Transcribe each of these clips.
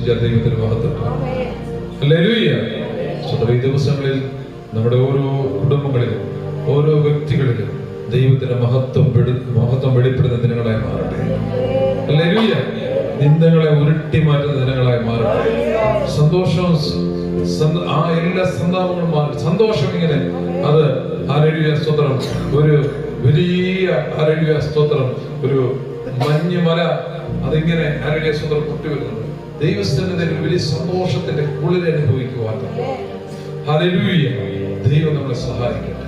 വിശ്വസിച്ചാൽ ദൈവത്തിന് മഹത്വം. ഹല്ലേലൂയ. ഈ ദിവസങ്ങളിൽ നമ്മുടെ ഓരോ കുടുംബങ്ങളിലും ഓരോ വ്യക്തികളിലും ദൈവത്തിന്റെ മഹത്വം വെളിപ്പെടുന്ന ദിനങ്ങളായി മാറട്ടെ. ഹല്ലേലൂയ. നിന്ദകളെ ഉരുട്ടി മാറ്റുന്ന ദിനങ്ങളായി മാറട്ടെ. സന്തോഷം, ആ എല്ലാ സന്താപങ്ങളും മാറി സന്തോഷം ഇങ്ങനെ അത് ഹല്ലേലൂയ സ്തോത്രം. ഒരു വലിയ ഹല്ലേലൂയ സ്തോത്രം, ഒരു മഞ്ഞുമല അതിങ്ങനെ ഹല്ലേലൂയ സ്തോത്രം പൊട്ടി വരുന്നുണ്ട്. ദൈവസന്നിധിയിൽ വലിയ സന്തോഷത്തിന്റെ കുളിര് അനുഭവിക്കുവാൻ ഹല്ലേലൂയ ദൈവം നമ്മളെ സഹായിക്കട്ടെ.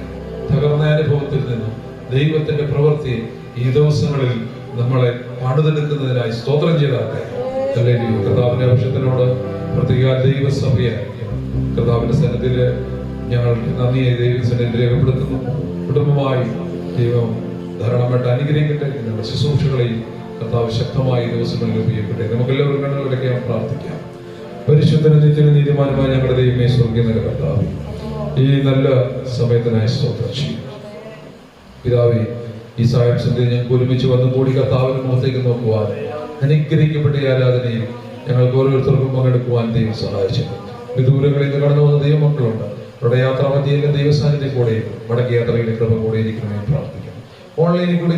തകർന്ന അനുഭവത്തിൽ നിന്നും ദൈവത്തിന്റെ പ്രവൃത്തി ഈ ദിവസങ്ങളിൽ നമ്മളെ പണിതെടുക്കുന്നതിനായി സ്തോത്രം ചെയ്താട്ടെ. ഹല്ലേലൂയ. കർത്താവിന്റെ ആവശ്യത്തിനോട് പ്രത്യേക ദൈവസഭയായിരിക്കണം. കർത്താവിന്റെ സന്നിധിയിൽ ഞങ്ങൾ നന്ദിയെ ദൈവസന്നിധിയിൽ രേഖപ്പെടുത്തുന്നു. കുടുംബമായി ദൈവം ധാരാളമായിട്ട് അനുഗ്രഹിക്കട്ടെ. ഞങ്ങളുടെ ശുശ്രൂഷകളെയും കർത്താവ് ശക്തമായ ദിവസങ്ങളിൽ ഉപയോഗിക്കട്ടെ. നമുക്കെല്ലാവരും കണ്ണുകളടയ്ക്കാൻ പ്രാർത്ഥിക്കാം. പരിശുദ്ധനും നിത്യനും നീതിമാനുമായ ഞങ്ങളുടെ ദൈവമേ, സ്വർഗ്ഗീയ കർത്താവേ, ഈ നല്ല സമയത്തിനായി സ്തോത്രം ചെയ്യും. പിതാവേ, ഈ സായംസന്ധ്യ ഞങ്ങൾക്ക് ഒരുമിച്ച് വന്നു കൂടി കർത്താവിന്റെ മുഖത്തേക്ക് നോക്കുവാൻ അനുഗ്രഹിക്കപ്പെട്ട ഈ ആരാധനയിൽ ഞങ്ങൾക്ക് ഓരോരുത്തർക്കും പങ്കെടുക്കുവാൻ ദൈവം സഹായിച്ചു. വിദൂരങ്ങളിൽ നിന്ന് കടന്നു വന്ന ദൈവമക്കളുണ്ട്. അവരുടെ യാത്രാമധ്യയിലെ ദൈവസാന്നിധ്യം കൂടെ മടങ്ങിയ യാത്രയിലെ കൃപ കൂടെ ഇരിക്കണമെന്ന് പ്രാർത്ഥിക്കുന്നു. ഓൺലൈനിൽ കൂടി